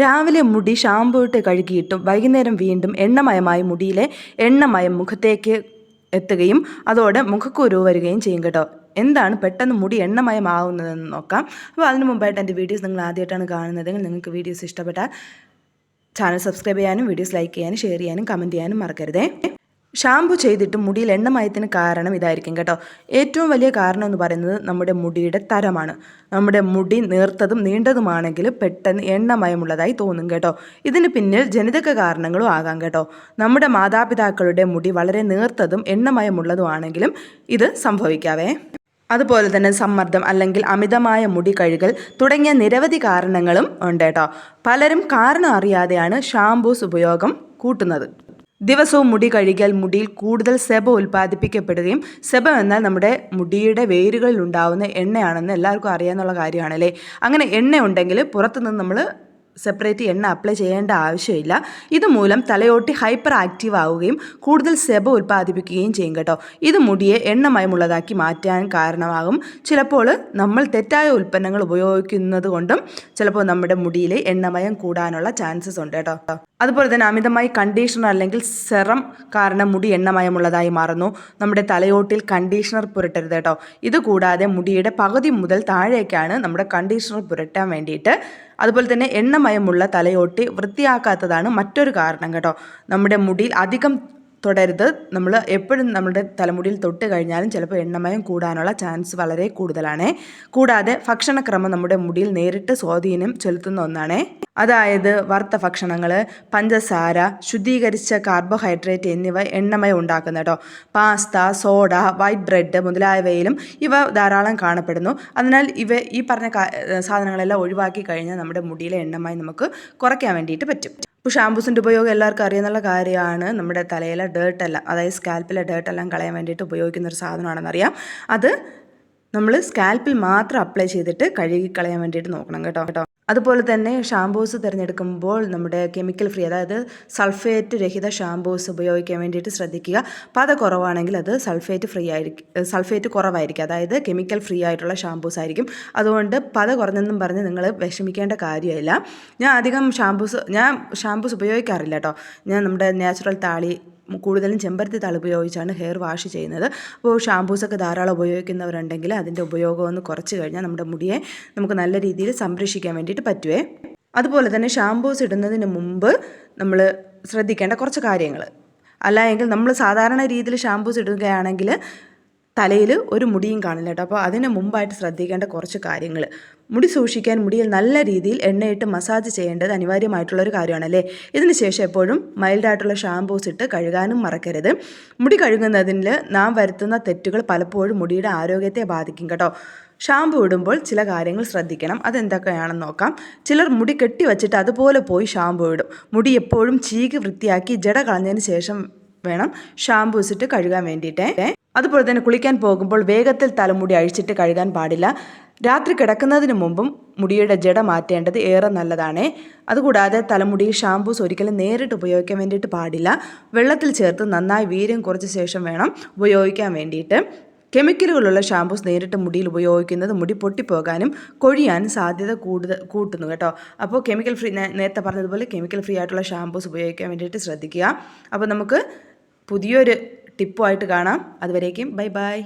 രാവിലെ മുടി ഷാമ്പൂ ഇട്ട് കഴുകിയിട്ടും വൈകുന്നേരം വീണ്ടും എണ്ണമയമായി മുടിയിലെ എണ്ണമയം മുഖത്തേക്ക് എത്തുകയും അതോടെ മുഖക്കുരു വരികയും ചെയ്യും കേട്ടോ. എന്താണ് പെട്ടെന്ന് മുടി എണ്ണമയമാവുന്നതെന്ന് നോക്കാം. അപ്പോൾ അതിന് മുമ്പായിട്ട് എൻ്റെ വീഡിയോസ് നിങ്ങൾ ആദ്യമായിട്ടാണ് കാണുന്നതെങ്കിൽ നിങ്ങൾക്ക് വീഡിയോസ് ഇഷ്ടപ്പെട്ടാൽ ചാനൽ സബ്സ്ക്രൈബ് ചെയ്യാനും വീഡിയോസ് ലൈക്ക് ചെയ്യാനും ഷെയർ ചെയ്യാനും കമൻറ്റ് ചെയ്യാനും മറക്കരുതേ. ഷാമ്പു ചെയ്തിട്ടും മുടിയിൽ എണ്ണമയത്തിന് കാരണം ഇതായിരിക്കും കേട്ടോ. ഏറ്റവും വലിയ കാരണം എന്ന് പറയുന്നത് നമ്മുടെ മുടിയുടെ തരമാണ്. നമ്മുടെ മുടി നേർത്തതും നീണ്ടതുമാണെങ്കിൽ പെട്ടെന്ന് എണ്ണമയമുള്ളതായി തോന്നും കേട്ടോ. ഇതിന് പിന്നിൽ ജനിതക കാരണങ്ങളും ആകാം കേട്ടോ. നമ്മുടെ മാതാപിതാക്കളുടെ മുടി വളരെ നേർത്തതും എണ്ണമയമുള്ളതുമാണെങ്കിലും ഇത് സംഭവിക്കാവേ. അതുപോലെ തന്നെ സമ്മർദ്ദം അല്ലെങ്കിൽ അമിതമായ മുടി കഴുകൽ തുടങ്ങിയ നിരവധി കാരണങ്ങളും ഉണ്ട് കേട്ടോ. പലരും കാരണം അറിയാതെയാണ് ഷാംപൂസ് ഉപയോഗം കൂട്ടുന്നത്. ദിവസവും മുടി കഴുകിയാൽ മുടിയിൽ കൂടുതൽ സെബം ഉൽപ്പാദിപ്പിക്കപ്പെടുകയും സെബം എന്നാൽ നമ്മുടെ മുടിയുടെ വേരുകളിൽ ഉണ്ടാവുന്ന എണ്ണയാണെന്ന് എല്ലാവർക്കും അറിയാവുന്ന കാര്യമാണല്ലേ. അങ്ങനെ എണ്ണ ഉണ്ടെങ്കിൽ പുറത്തുനിന്ന് നമ്മൾ സെപ്പറേറ്റ് എണ്ണ അപ്ലൈ ചെയ്യേണ്ട ആവശ്യമില്ല. ഇതുമൂലം തലയോട്ടി ഹൈപ്പർ ആക്റ്റീവ് ആവുകയും കൂടുതൽ സെബം ഉൽപ്പാദിപ്പിക്കുകയും ചെയ്യും കേട്ടോ. ഇത് മുടിയെ എണ്ണമയമുള്ളതാക്കി മാറ്റാൻ കാരണമാകും. ചിലപ്പോൾ നമ്മൾ തെറ്റായ ഉൽപ്പന്നങ്ങൾ ഉപയോഗിക്കുന്നത് കൊണ്ടും ചിലപ്പോൾ നമ്മുടെ മുടിയിലെ എണ്ണമയം കൂടാനുള്ള ചാൻസസ് ഉണ്ട് കേട്ടോ. അതുപോലെ തന്നെ അമിതമായി കണ്ടീഷണർ അല്ലെങ്കിൽ സെറം കാരണം മുടി എണ്ണമയമുള്ളതായി മാറുന്നു. നമ്മുടെ തലയോട്ടിൽ കണ്ടീഷണർ പുരട്ടരുത് കേട്ടോ. ഇത് കൂടാതെ മുടിയുടെ പകുതി മുതൽ താഴേക്കാണ് നമ്മുടെ കണ്ടീഷണർ പുരട്ടാൻ വേണ്ടിയിട്ട്. അതുപോലെ തന്നെ എണ്ണമയമുള്ള തലയോട്ടി വൃത്തിയാക്കാത്തതാണ് മറ്റൊരു കാരണം കേട്ടോ. നമ്മുടെ മുടിയിൽ അധികം തൊടരുത്. നമ്മൾ എപ്പോഴും നമ്മുടെ തലമുടിയിൽ തൊട്ട് കഴിഞ്ഞാലും ചിലപ്പോൾ എണ്ണമയം കൂടാനുള്ള ചാൻസ് വളരെ കൂടുതലാണ്. കൂടാതെ ഭക്ഷണക്രമം നമ്മുടെ മുടിയിൽ നേരിട്ട് സ്വാധീനം ചെലുത്തുന്ന ഒന്നാണ്. അതായത് വറുത്ത ഭക്ഷണങ്ങൾ, പഞ്ചസാര, ശുദ്ധീകരിച്ച കാർബോഹൈഡ്രേറ്റ് എന്നിവ എണ്ണമയം ഉണ്ടാക്കുന്ന കേട്ടോ. പാസ്ത, സോഡ, വൈറ്റ് ബ്രെഡ് മുതലായവയിലും ഇവ ധാരാളം കാണപ്പെടുന്നു. അതിനാൽ ഈ പറഞ്ഞ സാധനങ്ങളെല്ലാം ഒഴിവാക്കി കഴിഞ്ഞാൽ നമ്മുടെ മുടിയിലെ എണ്ണമയം നമുക്ക് കുറയ്ക്കാൻ വേണ്ടിയിട്ട് പറ്റും. ഇപ്പോൾ ഷാംപൂസിൻ്റെ ഉപയോഗം എല്ലാവർക്കും അറിയുന്നുള്ള കാര്യമാണ്. നമ്മുടെ തലയിലെ ഡേർട്ടെല്ലാം, അതായത് സ്കാൽപ്പിലെ ഡേർട്ടെല്ലാം കളയാൻ വേണ്ടിയിട്ട് ഉപയോഗിക്കുന്ന ഒരു സാധനമാണെന്നറിയാം. അത് നമ്മൾ സ്കാൽപ്പിൽ മാത്രം അപ്ലൈ ചെയ്തിട്ട് കഴുകി കളയാൻ വേണ്ടിയിട്ട് നോക്കണം കേട്ടോ. അതുപോലെ തന്നെ ഷാംപൂസ് തിരഞ്ഞെടുക്കുമ്പോൾ നമ്മുടെ കെമിക്കൽ ഫ്രീ, അതായത് സൾഫേറ്റ് രഹിത ഷാംപൂസ് ഉപയോഗിക്കാൻ വേണ്ടിയിട്ട് ശ്രദ്ധിക്കുക. പത കുറവാണെങ്കിൽ അത് സൾഫേറ്റ് കുറവായിരിക്കും, അതായത് കെമിക്കൽ ഫ്രീ ആയിട്ടുള്ള ഷാംപൂസ് ആയിരിക്കും. അതുകൊണ്ട് പത കുറഞ്ഞെന്നും പറഞ്ഞ് നിങ്ങൾ വിഷമിക്കേണ്ട കാര്യമില്ല. ഞാൻ ഷാംപൂസ് ഉപയോഗിക്കാറില്ല കേട്ടോ. ഞാൻ നമ്മുടെ നാച്ചുറൽ താളി, കൂടുതലും ചെമ്പരത്തി താളി ഉപയോഗിച്ചാണ് ഹെയർ വാഷ് ചെയ്യുന്നത്. അപ്പോൾ ഷാംപൂസൊക്കെ ധാരാളം ഉപയോഗിക്കുന്നവരുണ്ടെങ്കിൽ അതിൻ്റെ ഉപയോഗം ഒന്ന് കുറച്ച് കഴിഞ്ഞാൽ നമ്മുടെ മുടിയെ നമുക്ക് നല്ല രീതിയിൽ സംരക്ഷിക്കാൻ വേണ്ടിയിട്ട് പറ്റുമേ. അതുപോലെ തന്നെ ഷാംപൂസ് ഇടുന്നതിന് മുമ്പ് നമ്മൾ ശ്രദ്ധിക്കേണ്ട കുറച്ച് കാര്യങ്ങൾ. അല്ലായെങ്കിൽ നമ്മൾ സാധാരണ രീതിയിൽ ഷാംപൂസ് ഇടുകയാണെങ്കിൽ തലയിൽ ഒരു മുടിയും കാണില്ല കേട്ടോ. അപ്പോൾ അതിന് മുമ്പായിട്ട് ശ്രദ്ധിക്കേണ്ട കുറച്ച് കാര്യങ്ങൾ. മുടി സൂക്ഷിക്കാൻ മുടിയിൽ നല്ല രീതിയിൽ എണ്ണയിട്ട് മസാജ് ചെയ്യേണ്ടത് അനിവാര്യമായിട്ടുള്ളൊരു കാര്യമാണല്ലേ. ഇതിന് ശേഷം എപ്പോഴും മൈൽഡായിട്ടുള്ള ഷാംപൂസ് ഇട്ട് കഴുകാനും മറക്കരുത്. മുടി കഴുകുന്നതിൽ നാം വരുത്തുന്ന തെറ്റുകൾ പലപ്പോഴും മുടിയുടെ ആരോഗ്യത്തെ ബാധിക്കും കേട്ടോ. ഷാമ്പു ഇടുമ്പോൾ ചില കാര്യങ്ങൾ ശ്രദ്ധിക്കണം. അതെന്തൊക്കെയാണെന്ന് നോക്കാം. ചിലർ മുടി കെട്ടി വച്ചിട്ട് അതുപോലെ പോയി ഷാമ്പു ഇടും. മുടി എപ്പോഴും ചീകി വൃത്തിയാക്കി ജട കളഞ്ഞതിന് ശേഷം വേണം ഷാംപൂസ് ഇട്ട് കഴുകാൻ വേണ്ടിയിട്ടേ. അതുപോലെ തന്നെ കുളിക്കാൻ പോകുമ്പോൾ വേഗത്തിൽ തലമുടി അഴിച്ചിട്ട് കഴുകാൻ പാടില്ല. രാത്രി കിടക്കുന്നതിന് മുമ്പും മുടിയുടെ ജട മാറ്റേണ്ടത് ഏറെ നല്ലതാണ്. അതുകൂടാതെ തലമുടിയിൽ ഷാംപൂസ് ഒരിക്കലും നേരിട്ട് ഉപയോഗിക്കാൻ വേണ്ടിയിട്ട് പാടില്ല. വെള്ളത്തിൽ ചേർത്ത് നന്നായി വീര്യം കുറച്ച ശേഷം വേണം ഉപയോഗിക്കാൻ വേണ്ടിയിട്ട്. കെമിക്കലുകളുള്ള ഷാംപൂസ് നേരിട്ട് മുടിയിൽ ഉപയോഗിക്കുന്നത് മുടി പൊട്ടിപ്പോകാനും കൊഴിയാനും സാധ്യത കൂട്ടുന്നു കേട്ടോ. അപ്പോൾ കെമിക്കൽ ഫ്രീ, നേരത്തെ പറഞ്ഞതുപോലെ കെമിക്കൽ ഫ്രീ ആയിട്ടുള്ള ഷാംപൂസ് ഉപയോഗിക്കാൻ വേണ്ടിയിട്ട് ശ്രദ്ധിക്കുക. അപ്പോൾ നമുക്ക് പുതിയൊരു ടിപ്പുമായിട്ട് കാണാം. അതുവരേക്കും ബൈ ബൈ.